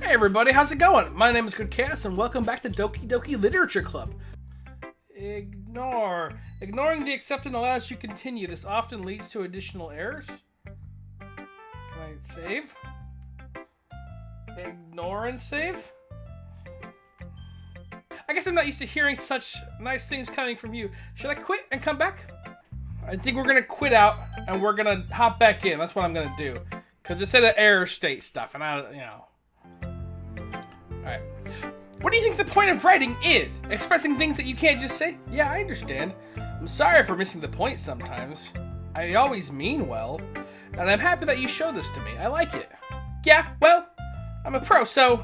Hey everybody, how's it going? My name is GoodKhaos and welcome back to Doki Doki Literature Club. Ignoring the acceptance allows you to continue. This often leads to additional errors. Can I save? Ignore and save? I guess I'm not used to hearing such nice things coming from you. Should I quit and come back? I think we're gonna quit out and we're gonna hop back in. That's what I'm gonna do. Because it said an error state stuff and Alright. What do you think the point of writing is? Expressing things that you can't just say? Yeah, I understand. I'm sorry for missing the point sometimes. I always mean well. And I'm happy that you show this to me. I like it. Yeah, well, I'm a pro, so...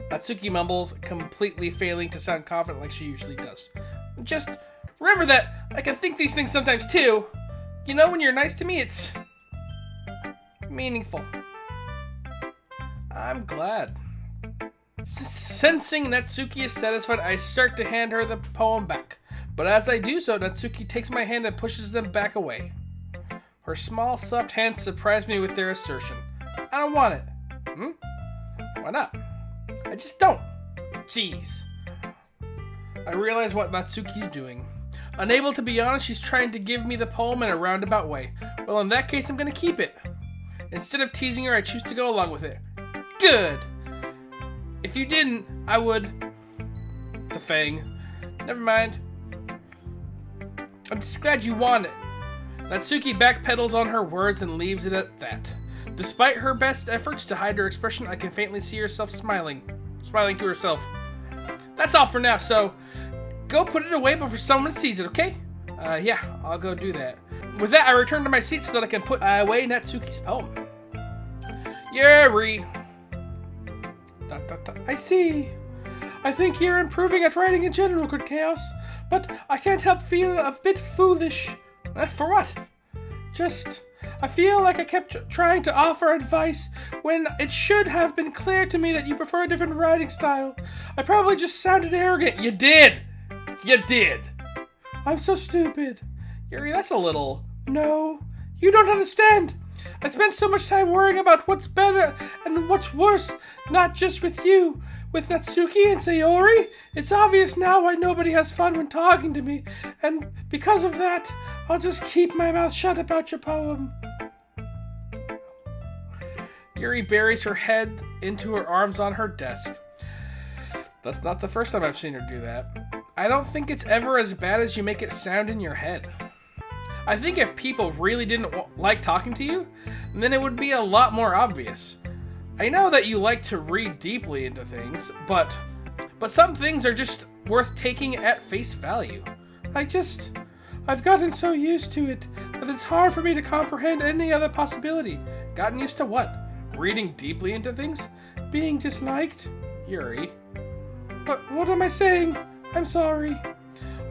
Natsuki mumbles, completely failing to sound confident like she usually does. Just remember that I can think these things sometimes too. You know, when you're nice to me, it's... meaningful. I'm glad. Sensing Natsuki is satisfied, I start to hand her the poem back. But as I do so, Natsuki takes my hand and pushes them back away. Her small, soft hands surprise me with their assertion. I don't want it. Why not? I just don't. Jeez. I realize what Natsuki's doing. Unable to be honest, she's trying to give me the poem in a roundabout way. Well, in that case, I'm gonna keep it. Instead of teasing her, I choose to go along with it. Good. If you didn't, I would... The Fang. Never mind. I'm just glad you want it. Natsuki backpedals on her words and leaves it at that. Despite her best efforts to hide her expression, I can faintly see herself smiling. Smiling to herself. That's all for now, so... Go put it away before someone sees it, okay? Yeah, I'll go do that. With that, I return to my seat so that I can put away Natsuki's poem. Yuri! I see. I think you're improving at writing in general, GoodKhaos, but I can't help feel a bit foolish. For what? I feel like I kept trying to offer advice when it should have been clear to me that you prefer a different writing style. I probably just sounded arrogant. You did! You did! I'm so stupid. Yuri, that's a little... No, you don't understand. I spent so much time worrying about what's better and what's worse, not just with you. With Natsuki and Sayori, it's obvious now why nobody has fun when talking to me, and because of that, I'll just keep my mouth shut about your poem. Yuri buries her head into her arms on her desk. That's not the first time I've seen her do that. I don't think it's ever as bad as you make it sound in your head. I think if people really didn't like talking to you, then it would be a lot more obvious. I know that you like to read deeply into things, but some things are just worth taking at face value. I've gotten so used to it that it's hard for me to comprehend any other possibility. Gotten used to what? Reading deeply into things? Being disliked? Yuri. But what am I saying? I'm sorry.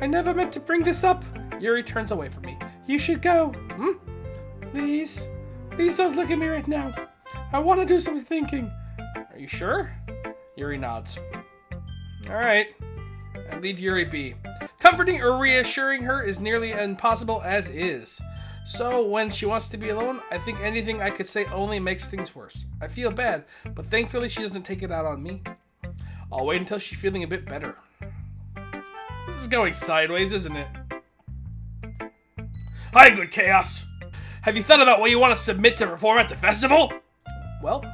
I never meant to bring this up. Yuri turns away from me. You should go. Please. Please don't look at me right now. I want to do some thinking. Are you sure? Yuri nods. Alright. I leave Yuri be. Comforting or reassuring her is nearly impossible as is. So when she wants to be alone, I think anything I could say only makes things worse. I feel bad, but thankfully she doesn't take it out on me. I'll wait until she's feeling a bit better. This is going sideways, isn't it? Hi, GoodKhaos! Have you thought about what you want to submit to perform at the festival? Well,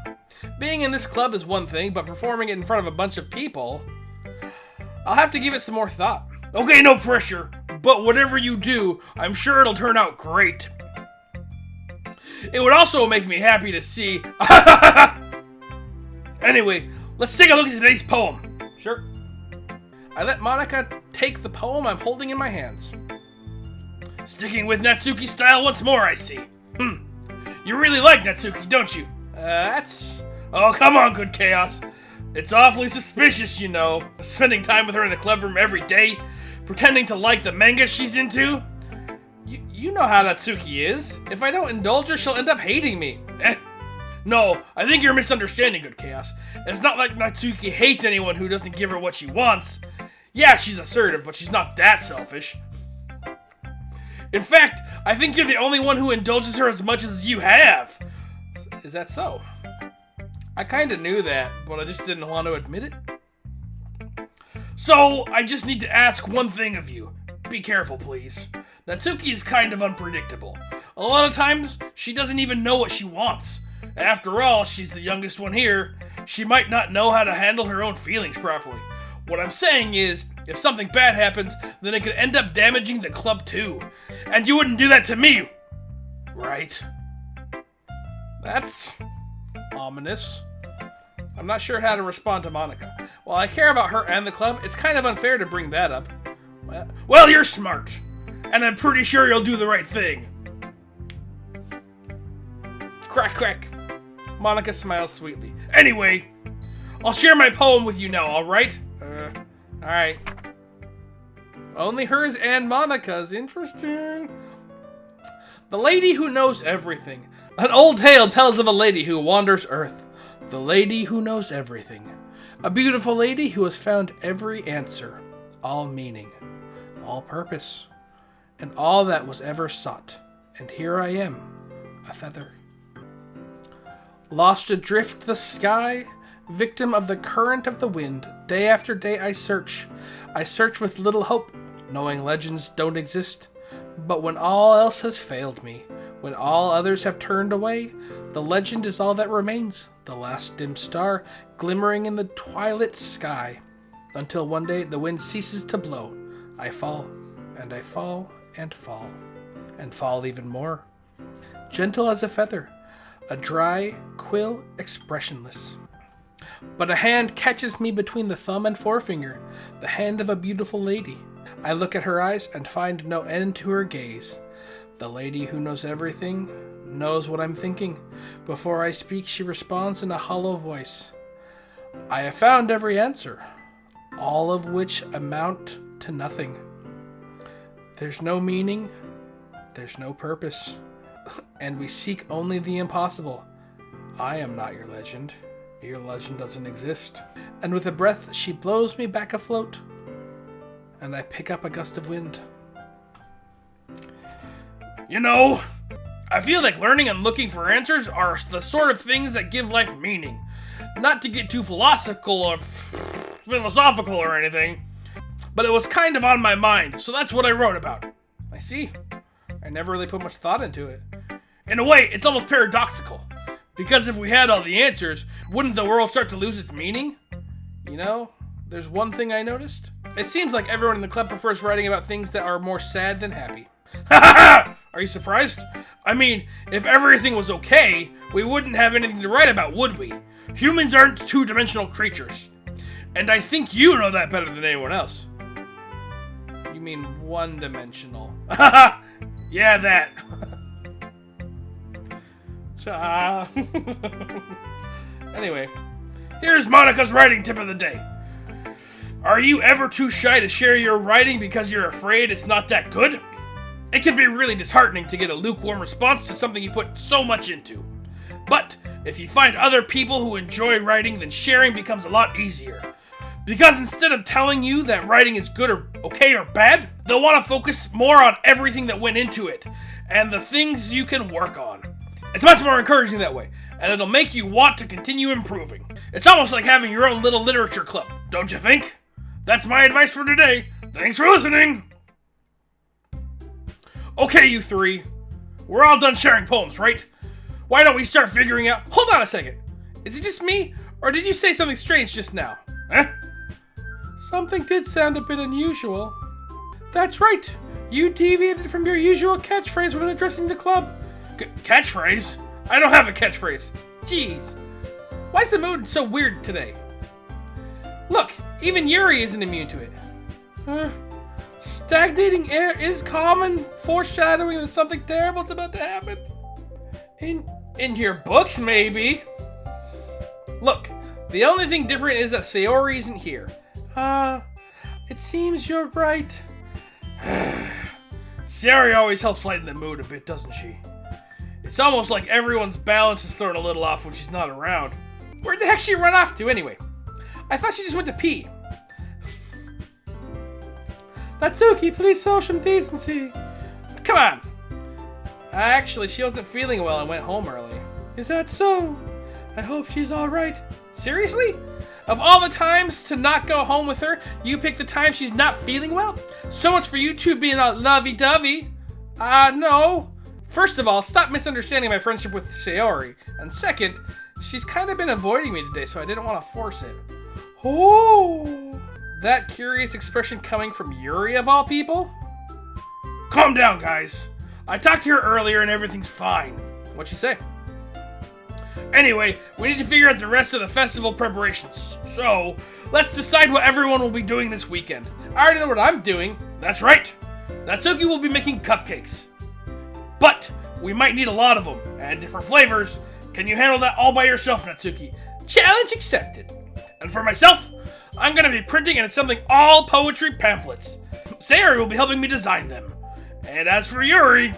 being in this club is one thing, but performing it in front of a bunch of people... I'll have to give it some more thought. Okay, no pressure, but whatever you do, I'm sure it'll turn out great. It would also make me happy to see... Anyway, let's take a look at today's poem. Sure. I let Monika take the poem I'm holding in my hands. Sticking with Natsuki style once more, I see. You really like Natsuki, don't you? Oh, come on, GoodKhaos. It's awfully suspicious, you know. Spending time with her in the clubroom every day, pretending to like the manga she's into. You know how Natsuki is. If I don't indulge her, she'll end up hating me. No, I think you're misunderstanding, GoodKhaos. It's not like Natsuki hates anyone who doesn't give her what she wants. Yeah, she's assertive, but she's not that selfish. In fact, I think you're the only one who indulges her as much as you have. Is that so? I kinda knew that, but I just didn't want to admit it. So, I just need to ask one thing of you. Be careful, please. Natsuki is kind of unpredictable. A lot of times, she doesn't even know what she wants. After all, she's the youngest one here. She might not know how to handle her own feelings properly. What I'm saying is, if something bad happens, then it could end up damaging the club too. And you wouldn't do that to me, right? That's ominous. I'm not sure how to respond to Monika. While I care about her and the club, it's kind of unfair to bring that up. Well, you're smart, and I'm pretty sure you'll do the right thing. Crack, crack. Monika smiles sweetly. Anyway, I'll share my poem with you now, alright? Alright. Only hers and Monika's. Interesting. The Lady Who Knows Everything. An old tale tells of a lady who wanders Earth. The lady who knows everything. A beautiful lady who has found every answer, all meaning, all purpose, and all that was ever sought. And here I am, a feather. Lost adrift the sky, victim of the current of the wind, day after day I search. I search with little hope, knowing legends don't exist. But when all else has failed me, when all others have turned away, the legend is all that remains, the last dim star glimmering in the twilit sky. Until one day the wind ceases to blow. I fall, and I fall, and fall, and fall even more. Gentle as a feather, a dry quill expressionless. But a hand catches me between the thumb and forefinger, the hand of a beautiful lady. I look at her eyes and find no end to her gaze. The lady who knows everything knows what I'm thinking. Before I speak, she responds in a hollow voice. I have found every answer, all of which amount to nothing. There's no meaning, there's no purpose, and we seek only the impossible. I am not your legend. Your legend doesn't exist. And with a breath, she blows me back afloat, and I pick up a gust of wind. You know, I feel like learning and looking for answers are the sort of things that give life meaning. Not to get too philosophical or anything, but it was kind of on my mind, so that's what I wrote about. I see. I never really put much thought into it. In a way, it's almost paradoxical. Because if we had all the answers, wouldn't the world start to lose its meaning? You know, there's one thing I noticed. It seems like everyone in the club prefers writing about things that are more sad than happy. Ha ha ha! Are you surprised? I mean, if everything was okay, we wouldn't have anything to write about, would we? Humans aren't two-dimensional creatures. And I think you know that better than anyone else. You mean one-dimensional. Haha! Yeah, that. Anyway, here's Monika's writing tip of the day. Are you ever too shy to share your writing because you're afraid it's not that good? It can be really disheartening to get a lukewarm response to something you put so much into. But if you find other people who enjoy writing, then sharing becomes a lot easier. Because instead of telling you that writing is good or okay or bad, they'll want to focus more on everything that went into it and the things you can work on. It's much more encouraging that way, and it'll make you want to continue improving. It's almost like having your own little literature club, don't you think? That's my advice for today. Thanks for listening. Okay, you three. We're all done sharing poems, right? Why don't we start figuring out... Hold on a second. Is it just me, or did you say something strange just now? Huh? Something did sound a bit unusual. That's right. You deviated from your usual catchphrase when addressing the club. Catchphrase? I don't have a catchphrase. Jeez. Why is the mood so weird today? Look, even Yuri isn't immune to it. Stagnating air is common, foreshadowing that something terrible is about to happen. In your books, maybe. Look, the only thing different is that Sayori isn't here. It seems you're right. Sayori always helps lighten the mood a bit, doesn't she? It's almost like everyone's balance is thrown a little off when she's not around. Where the heck she run off to anyway? I thought she just went to pee. Natsuki, please show some decency. Come on. Actually, she wasn't feeling well and went home early. Is that so? I hope she's alright. Seriously? Of all the times to not go home with her, you pick the time she's not feeling well? So much for you two being all lovey-dovey. No. First of all, stop misunderstanding my friendship with Sayori. And second, she's kind of been avoiding me today, so I didn't want to force it. Oh, that curious expression coming from Yuri of all people? Calm down, guys. I talked to her earlier and everything's fine. What'd she say? Anyway, we need to figure out the rest of the festival preparations. So, let's decide what everyone will be doing this weekend. I already know what I'm doing. That's right. Natsuki will be making cupcakes. But we might need a lot of them, and different flavors. Can you handle that all by yourself, Natsuki? Challenge accepted. And for myself, I'm going to be printing and assembling all poetry pamphlets. Sayori will be helping me design them. And as for Yuri,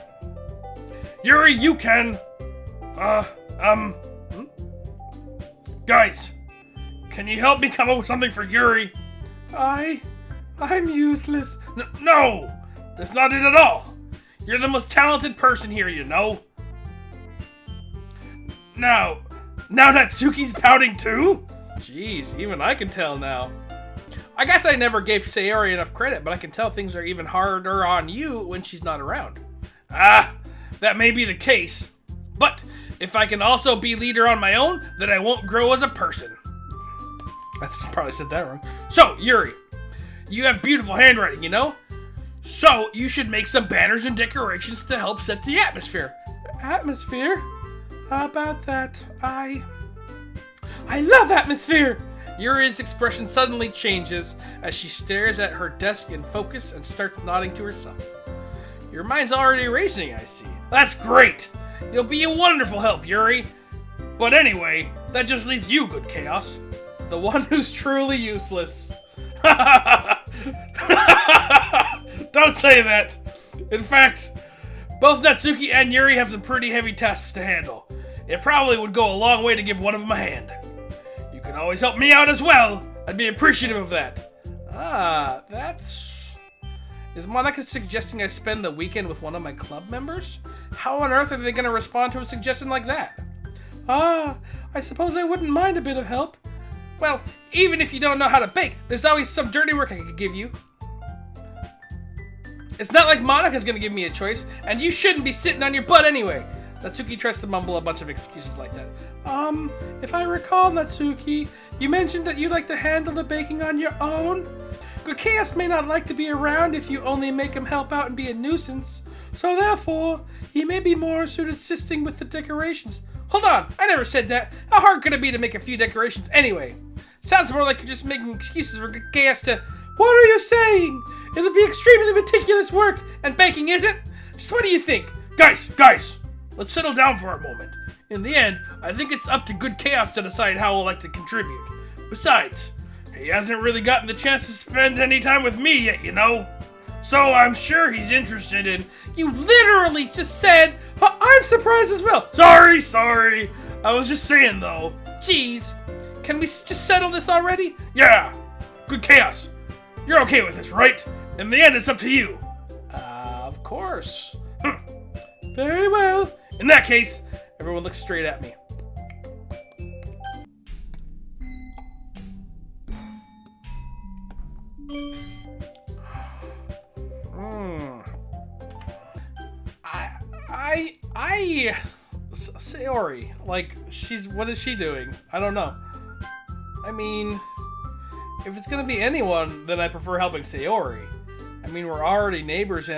you can... Guys, can you help me come up with something for Yuri? I'm useless. No, that's not it at all. You're the most talented person here, you know. Now Natsuki's pouting too? Jeez, even I can tell now. I guess I never gave Sayori enough credit, but I can tell things are even harder on you when she's not around. That may be the case. But if I can also be leader on my own, then I won't grow as a person. I probably said that wrong. So, Yuri, you have beautiful handwriting, you know? So, you should make some banners and decorations to help set the atmosphere. Atmosphere? How about that? I love atmosphere! Yuri's expression suddenly changes as she stares at her desk in focus and starts nodding to herself. Your mind's already racing, I see. That's great! You'll be a wonderful help, Yuri. But anyway, that just leaves you, GoodKhaos. The one who's truly useless. Don't say that. In fact, both Natsuki and Yuri have some pretty heavy tasks to handle. It probably would go a long way to give one of them a hand. You can always help me out as well. I'd be appreciative of that. That's... Is Monika suggesting I spend the weekend with one of my club members? How on earth are they going to respond to a suggestion like that? I suppose I wouldn't mind a bit of help. Well, even if you don't know how to bake, there's always some dirty work I could give you. It's not like Monika's going to give me a choice, and you shouldn't be sitting on your butt anyway. Natsuki tries to mumble a bunch of excuses like that. If I recall, Natsuki, you mentioned that you like to handle the baking on your own? GoodKhaos may not like to be around if you only make him help out and be a nuisance. So therefore, he may be more suited assisting with the decorations. Hold on, I never said that. How hard could it be to make a few decorations anyway? Sounds more like you're just making excuses for GoodKhaos to... What are you saying? It'll be extremely meticulous work, and baking isn't? Just what do you think? Guys, let's settle down for a moment. In the end, I think it's up to GoodKhaos to decide how he'll like to contribute. Besides, he hasn't really gotten the chance to spend any time with me yet, you know? So I'm sure he's interested in... You literally just said, I'm surprised as well. Sorry. I was just saying, though. Jeez. Can we just settle this already? Yeah. GoodKhaos. You're okay with this, right? In the end, it's up to you. Of course. Very well. In that case, everyone looks straight at me. Sayori, like, what is she doing? I don't know. I mean, if it's gonna be anyone, then I prefer helping Sayori. I mean, we're already neighbors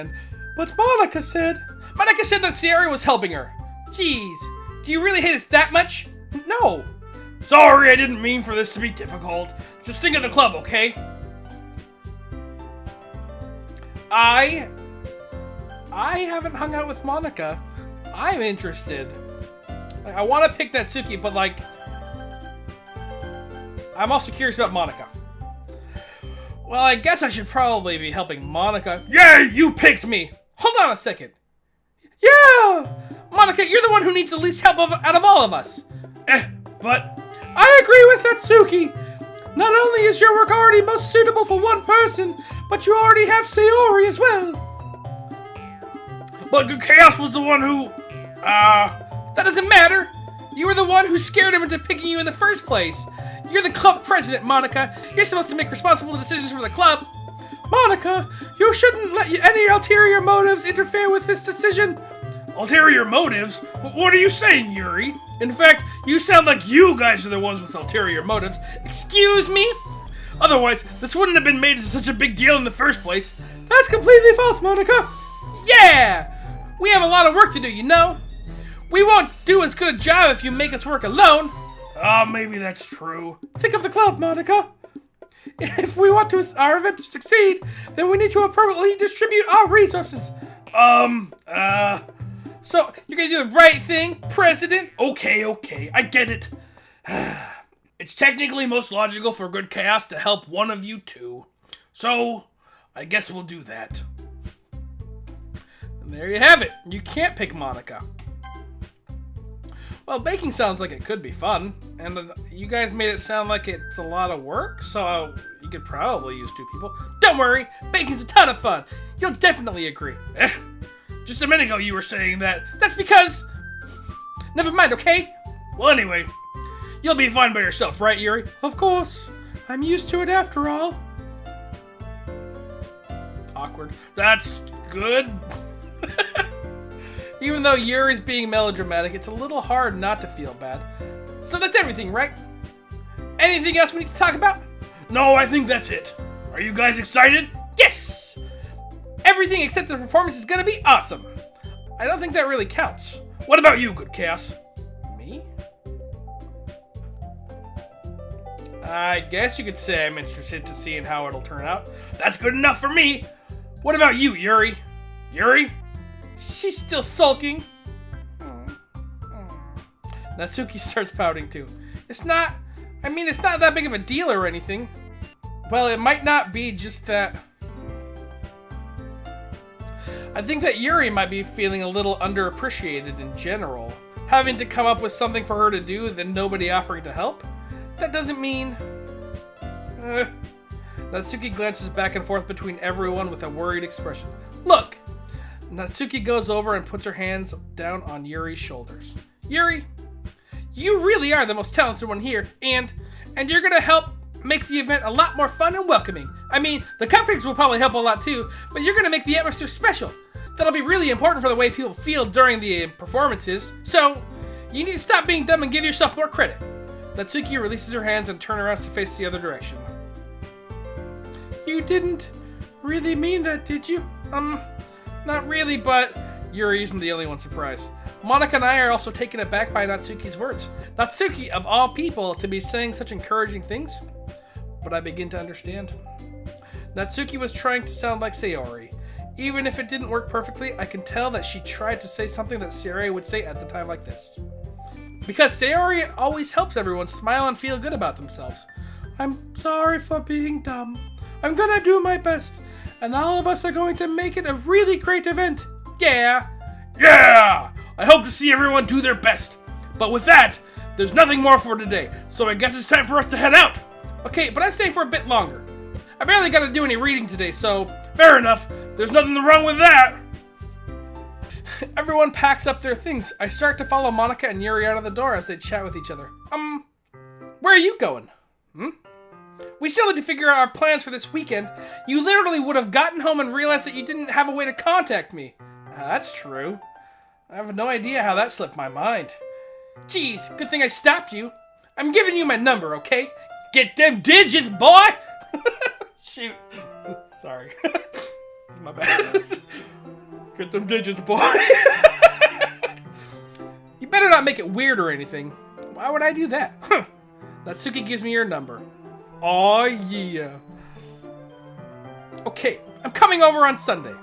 but Monika said that Sayori was helping her. Jeez, do you really hate us that much? No. Sorry, I didn't mean for this to be difficult. Just think of the club, okay? I haven't hung out with Monika. I'm interested. I want to pick Natsuki, but like, I'm also curious about Monika. Well, I guess I should probably be helping Monika. Yeah, you picked me! Hold on a second. Yeah! Monika, you're the one who needs the least help out of all of us. But... I agree with Natsuki! Not only is your work already most suitable for one person, but you already have Sayori as well. But GoodKhaos was the one who... That doesn't matter. You were the one who scared him into picking you in the first place. You're the club president, Monika. You're supposed to make responsible decisions for the club. Monika, you shouldn't let any ulterior motives interfere with this decision. Ulterior motives? What are you saying, Yuri? In fact, you sound like you guys are the ones with ulterior motives. Excuse me? Otherwise, this wouldn't have been made into such a big deal in the first place. That's completely false, Monika. Yeah! We have a lot of work to do, you know? We won't do as good a job if you make us work alone. Maybe that's true. Think of the club, Monika. If we want our event to succeed, then we need to appropriately distribute our resources. So, you're gonna do the right thing, President? Okay, I get it. It's technically most logical for GoodKhaos to help one of you two. So, I guess we'll do that. And there you have it. You can't pick Monika. Well, baking sounds like it could be fun, and you guys made it sound like it's a lot of work, so you could probably use 2 people. Don't worry, baking's a ton of fun. You'll definitely agree. Just a minute ago you were saying that. That's because... Never mind, okay? Well, anyway, you'll be fine by yourself, right, Yuri? Of course. I'm used to it after all. Awkward. That's good. Even though Yuri's being melodramatic, it's a little hard not to feel bad. So that's everything, right? Anything else we need to talk about? No, I think that's it. Are you guys excited? Yes! Everything except the performance is gonna be awesome. I don't think that really counts. What about you, GoodKhaos? Me? I guess you could say I'm interested to seeing how it'll turn out. That's good enough for me. What about you, Yuri? Yuri? She's still sulking. Natsuki starts pouting too. It's not that big of a deal or anything. Well, it might not be just that. I think that Yuri might be feeling a little underappreciated in general. Having to come up with something for her to do, then nobody offering to help? That doesn't mean... Natsuki glances back and forth between everyone with a worried expression. Look! Natsuki goes over and puts her hands down on Yuri's shoulders. Yuri, you really are the most talented one here, and you're gonna help make the event a lot more fun and welcoming. I mean, the cupcakes will probably help a lot too, but you're gonna make the atmosphere special. That'll be really important for the way people feel during the performances, so you need to stop being dumb and give yourself more credit. Natsuki releases her hands and turns around to face the other direction. You didn't really mean that, did you? Not really, but Yuri isn't the only one surprised. Monika and I are also taken aback by Natsuki's words. Natsuki, of all people, to be saying such encouraging things. But I begin to understand. Natsuki was trying to sound like Sayori. Even if it didn't work perfectly, I can tell that she tried to say something that Sayori would say at the time like this. Because Sayori always helps everyone smile and feel good about themselves. I'm sorry for being dumb. I'm gonna do my best. And all of us are going to make it a really great event. Yeah! Yeah! I hope to see everyone do their best. But with that, there's nothing more for today. So I guess it's time for us to head out. Okay, but I'm staying for a bit longer. I barely got to do any reading today, so fair enough. There's nothing wrong with that. Everyone packs up their things. I start to follow Monika and Yuri out of the door as they chat with each other. Where are you going? We still need to figure out our plans for this weekend. You literally would have gotten home and realized that you didn't have a way to contact me. That's true. I have no idea how that slipped my mind. Jeez, good thing I stopped you. I'm giving you my number, okay? Get them digits, boy! Shoot. Sorry. My bad. Get them digits, boy. You better not make it weird or anything. Why would I do that? Natsuki gives me your number. Aw, yeah. Okay, I'm coming over on Sunday.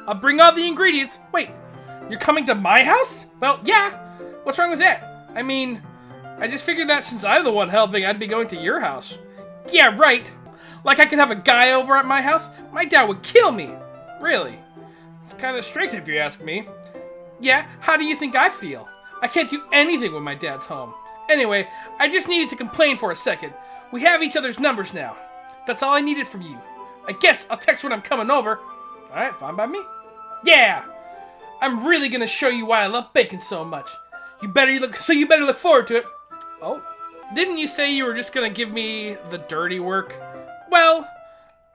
I'll bring all the ingredients. Wait, you're coming to my house? Well, yeah. What's wrong with that? I mean, I just figured that since I'm the one helping, I'd be going to your house. Yeah, right. Like I could have a guy over at my house? My dad would kill me. Really? It's kind of strict if you ask me. Yeah, how do you think I feel? I can't do anything when my dad's home. Anyway, I just needed to complain for a second. We have each other's numbers now. That's all I needed from you. I guess I'll text when I'm coming over. Alright, fine by me. Yeah! I'm really gonna show you why I love bacon so much. You better look forward to it. Oh, didn't you say you were just gonna give me the dirty work? Well,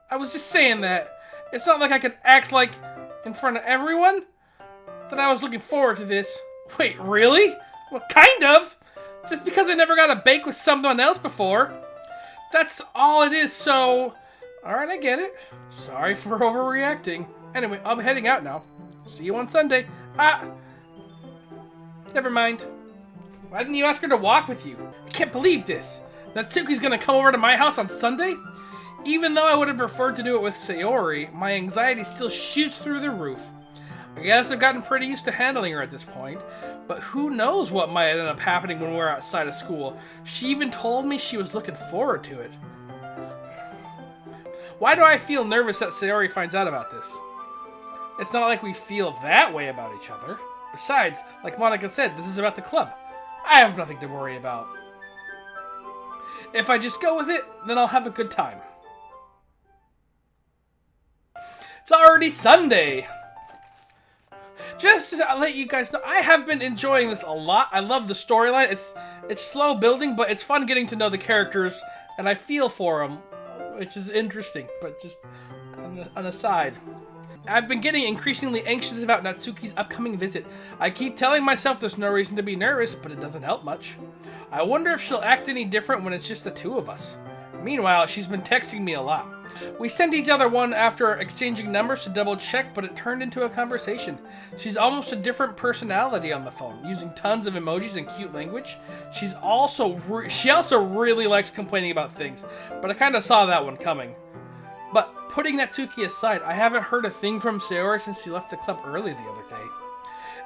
I was just saying that. It's not like I could act like, in front of everyone, that I was looking forward to this. Wait, really? Well, kind of. Just because I never got a bake with someone else before. That's all it is, so... Alright, I get it. Sorry for overreacting. Anyway, I'll be heading out now. See you on Sunday. Never mind. Why didn't you ask her to walk with you? I can't believe this. Natsuki's gonna come over to my house on Sunday? Even though I would have preferred to do it with Sayori, my anxiety still shoots through the roof. I guess I've gotten pretty used to handling her at this point, but who knows what might end up happening when we're outside of school. She even told me she was looking forward to it. Why do I feel nervous that Sayori finds out about this? It's not like we feel that way about each other. Besides, like Monika said, this is about the club. I have nothing to worry about. If I just go with it, then I'll have a good time. It's already Sunday! Just to let you guys know, I have been enjoying this a lot. I love the storyline. It's slow building, but it's fun getting to know the characters, and I feel for them, which is interesting, but just on the side. I've been getting increasingly anxious about Natsuki's upcoming visit. I keep telling myself there's no reason to be nervous, but it doesn't help much. I wonder if she'll act any different when it's just the two of us. Meanwhile, she's been texting me a lot. We sent each other one after exchanging numbers to double check, but it turned into a conversation. She's almost a different personality on the phone, using tons of emojis and cute language. She also really likes complaining about things, but I kind of saw that one coming. But putting Natsuki aside, I haven't heard a thing from Sayori since she left the club early the other day.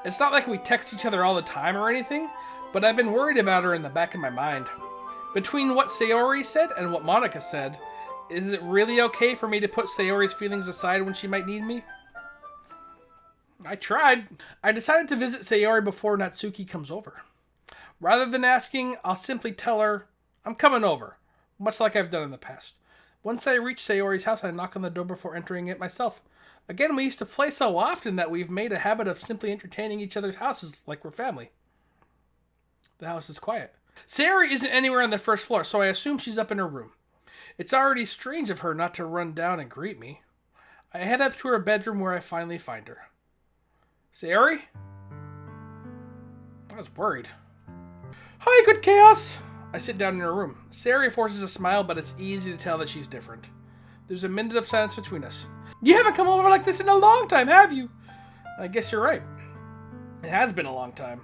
It's not like we text each other all the time or anything, but I've been worried about her in the back of my mind. Between what Sayori said and what Monika said, is it really okay for me to put Sayori's feelings aside when she might need me? I tried. I decided to visit Sayori before Natsuki comes over. Rather than asking, I'll simply tell her, I'm coming over, much like I've done in the past. Once I reach Sayori's house, I knock on the door before entering it myself. Again, we used to play so often that we've made a habit of simply entertaining each other's houses like we're family. The house is quiet. Sayori isn't anywhere on the first floor, so I assume she's up in her room. It's already strange of her not to run down and greet me. I head up to her bedroom where I finally find her. Sayori? I was worried. Hi, GoodKhaos! I sit down in her room. Sayori forces a smile, but it's easy to tell that she's different. There's a minute of silence between us. You haven't come over like this in a long time, have you? I guess you're right. It has been a long time.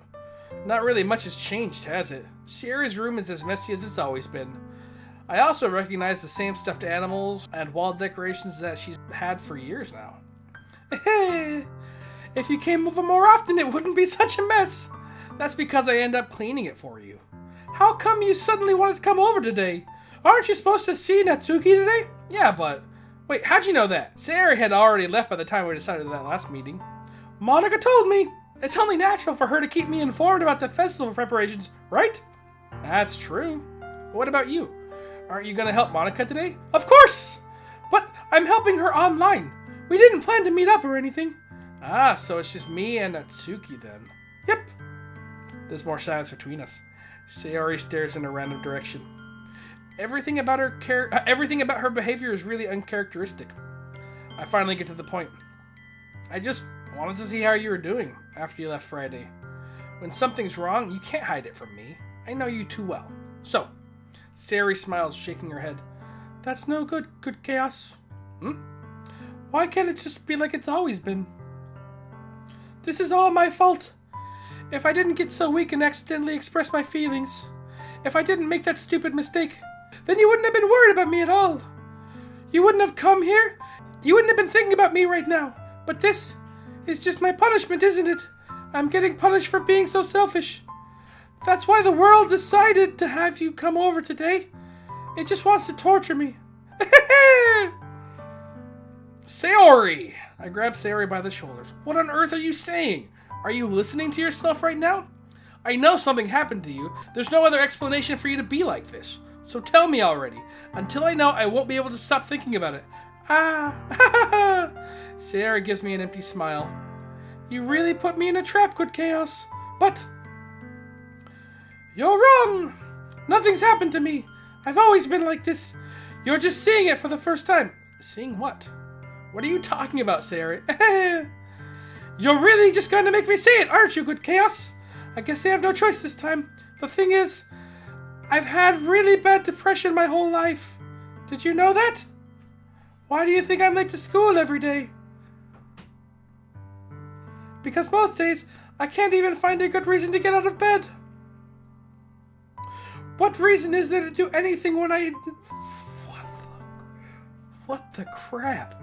Not really much has changed, has it? Sayori's room is as messy as it's always been. I also recognize the same stuffed animals and wall decorations that she's had for years now. If you came over more often, it wouldn't be such a mess. That's because I end up cleaning it for you. How come you suddenly wanted to come over today? Aren't you supposed to see Natsuki today? Yeah, but... Wait, how'd you know that? Sayori had already left by the time we decided that last meeting. Monika told me. It's only natural for her to keep me informed about the festival preparations, right? That's true. But what about you? Aren't you going to help Monika today? Of course! But I'm helping her online. We didn't plan to meet up or anything. Ah, so it's just me and Natsuki then. Yep. There's more silence between us. Sayori stares in a random direction. Everything about her behavior is really uncharacteristic. I finally get to the point. I just wanted to see how you were doing after you left Friday. When something's wrong, you can't hide it from me. I know you too well. So, Sayori smiles, shaking her head. That's no good, GoodKhaos. Why can't it just be like it's always been? This is all my fault. If I didn't get so weak and accidentally express my feelings, if I didn't make that stupid mistake, then you wouldn't have been worried about me at all. You wouldn't have come here. You wouldn't have been thinking about me right now. But this is just my punishment, isn't it? I'm getting punished for being so selfish. That's why the world decided to have you come over today. It just wants to torture me. Sayori! I grab Sayori by the shoulders. What on earth are you saying? Are you listening to yourself right now? I know something happened to you. There's no other explanation for you to be like this. So tell me already. Until I know, I won't be able to stop thinking about it. Sayori gives me an empty smile. You really put me in a trap, GoodKhaos. But You're wrong! Nothing's happened to me. I've always been like this. You're just seeing it for the first time. Seeing what? What are you talking about, Sayori? You're really just going to make me say it, aren't you, GoodKhaos? I guess I have no choice this time. The thing is, I've had really bad depression my whole life. Did you know that? Why do you think I'm late to school every day? Because most days, I can't even find a good reason to get out of bed. What reason is there to do anything when I... What the crap?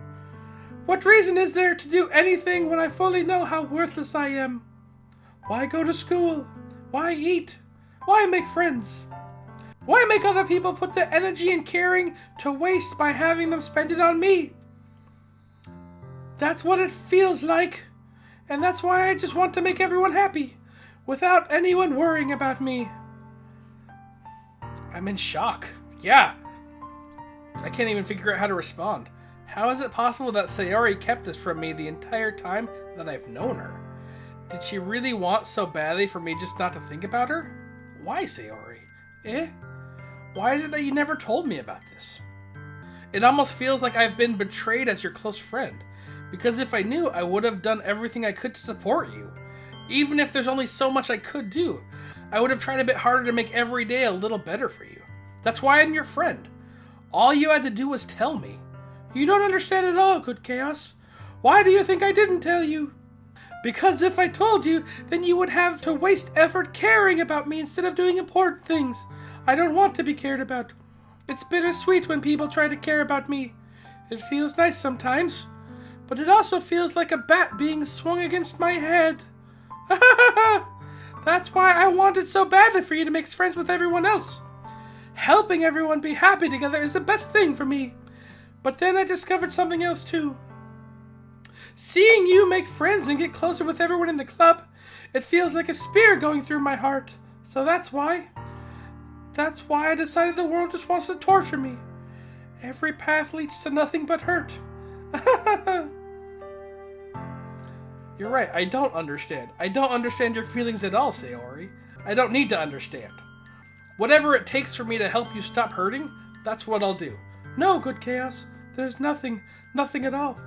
What reason is there to do anything when I fully know how worthless I am? Why go to school? Why eat? Why make friends? Why make other people put their energy and caring to waste by having them spend it on me? That's what it feels like. And that's why I just want to make everyone happy, without anyone worrying about me. I'm in shock. Yeah. I can't even figure out how to respond. How is it possible that Sayori kept this from me the entire time that I've known her? Did she really want so badly for me just not to think about her? Why, Sayori? Why is it that you never told me about this? It almost feels like I've been betrayed as your close friend. Because if I knew, I would have done everything I could to support you. Even if there's only so much I could do, I would have tried a bit harder to make every day a little better for you. That's why I'm your friend. All you had to do was tell me. You don't understand at all, GoodKhaos. Why do you think I didn't tell you? Because if I told you, then you would have to waste effort caring about me instead of doing important things. I don't want to be cared about. It's bittersweet when people try to care about me. It feels nice sometimes, but it also feels like a bat being swung against my head. That's why I wanted so badly for you to make friends with everyone else. Helping everyone be happy together is the best thing for me. But then I discovered something else too. Seeing you make friends and get closer with everyone in the club, it feels like a spear going through my heart. So that's why I decided the world just wants to torture me. Every path leads to nothing but hurt. You're right, I don't understand. I don't understand your feelings at all, Sayori. I don't need to understand. Whatever it takes for me to help you stop hurting, that's what I'll do. No, GoodKhaos, there's nothing at all.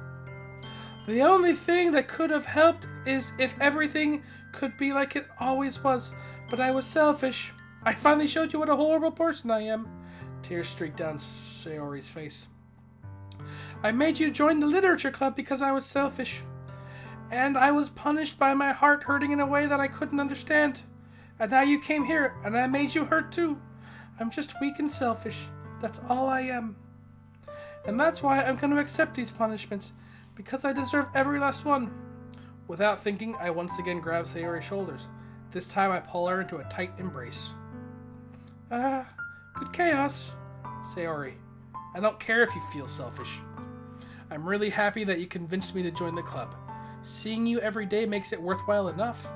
The only thing that could have helped is if everything could be like it always was, but I was selfish. I finally showed you what a horrible person I am. Tears streaked down Sayori's face. I made you join the literature club because I was selfish. And I was punished by my heart hurting in a way that I couldn't understand. And now you came here, and I made you hurt too. I'm just weak and selfish. That's all I am. And that's why I'm going to accept these punishments, because I deserve every last one. Without thinking, I once again grab Sayori's shoulders. This time I pull her into a tight embrace. GoodKhaos. Sayori, I don't care if you feel selfish. I'm really happy that you convinced me to join the club. Seeing you every day makes it worthwhile enough.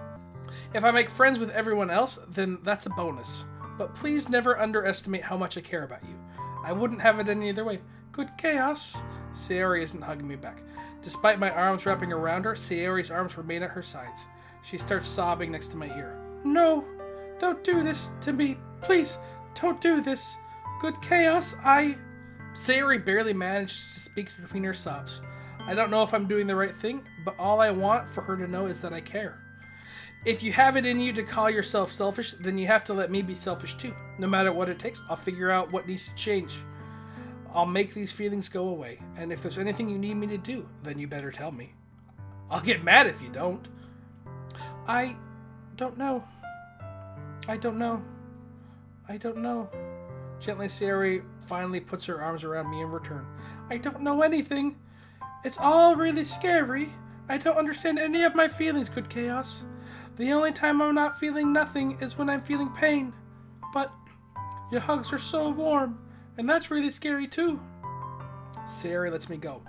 If I make friends with everyone else, then that's a bonus. But please never underestimate how much I care about you. I wouldn't have it any other way. GoodKhaos. Sayori isn't hugging me back. Despite my arms wrapping around her, Sayori's arms remain at her sides. She starts sobbing next to my ear. No, don't do this to me. Please, don't do this. GoodKhaos, Sayori barely manages to speak between her sobs. I don't know if I'm doing the right thing, but all I want for her to know is that I care. If you have it in you to call yourself selfish, then you have to let me be selfish too. No matter what it takes, I'll figure out what needs to change. I'll make these feelings go away, and if there's anything you need me to do, then you better tell me. I'll get mad if you don't. I don't know. Gently, Sayori finally puts her arms around me in return. I don't know anything. It's all really scary. I don't understand any of my feelings, GoodKhaos. The only time I'm not feeling nothing is when I'm feeling pain. But your hugs are so warm, and that's really scary too. Sayori lets me go.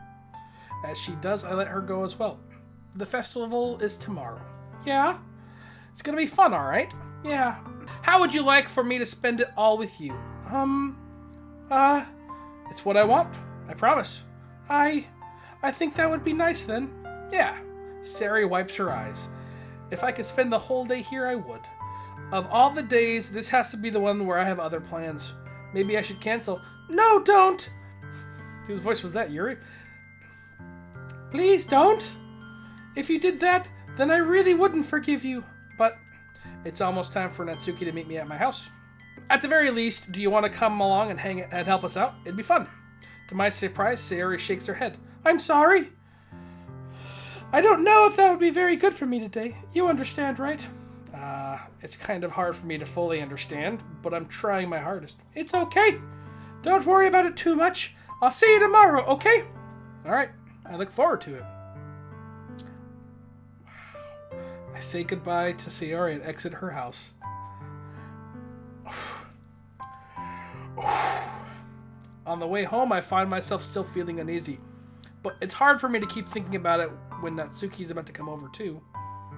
As she does, I let her go as well. The festival is tomorrow. Yeah? It's gonna be fun, alright? Yeah. How would you like for me to spend it all with you? It's what I want. I promise. I think that would be nice then. Yeah. Sayori wipes her eyes. If I could spend the whole day here, I would. Of all the days, this has to be the one where I have other plans. Maybe I should cancel. No, don't! Whose voice was that, Yuri? Please don't! If you did that, then I really wouldn't forgive you. But it's almost time for Natsuki to meet me at my house. At the very least, do you want to come along and hang and help us out? It'd be fun. To my surprise, Sayori shakes her head. I'm sorry. I don't know if that would be very good for me today. You understand, right? It's kind of hard for me to fully understand, but I'm trying my hardest. It's okay. Don't worry about it too much. I'll see you tomorrow, okay? Alright, I look forward to it. Wow. I say goodbye to Sayori and exit her house. On the way home, I find myself still feeling uneasy. But it's hard for me to keep thinking about it when Natsuki's about to come over too.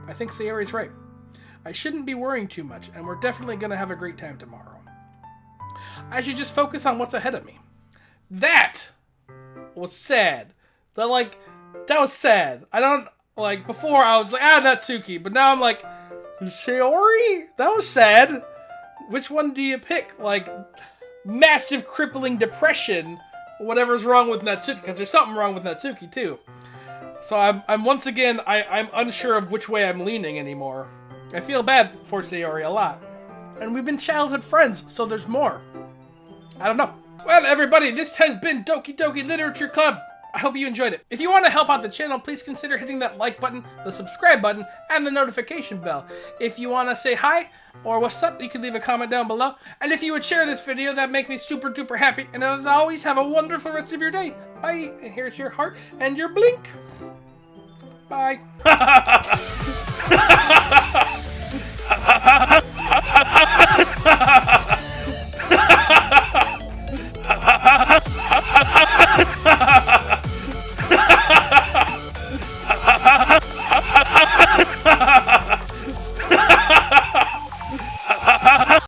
I think Sayori's right. I shouldn't be worrying too much, and we're definitely going to have a great time tomorrow. I should just focus on what's ahead of me. That was sad. That was sad. I don't, before I was like, Natsuki, but now I'm like, Sayori? That was sad. Which one do you pick? Massive crippling depression, whatever's wrong with Natsuki, because there's something wrong with Natsuki too. So I'm once again, I'm unsure of which way I'm leaning anymore. I feel bad for Sayori a lot. And we've been childhood friends, so there's more. I don't know. Well, everybody, this has been Doki Doki Literature Club. I hope you enjoyed it. If you want to help out the channel, please consider hitting that like button, the subscribe button, and the notification bell. If you want to say hi or what's up, you can leave a comment down below. And if you would share this video, that'd make me super duper happy. And as always, have a wonderful rest of your day. Bye. And here's your heart and your blink. Bye.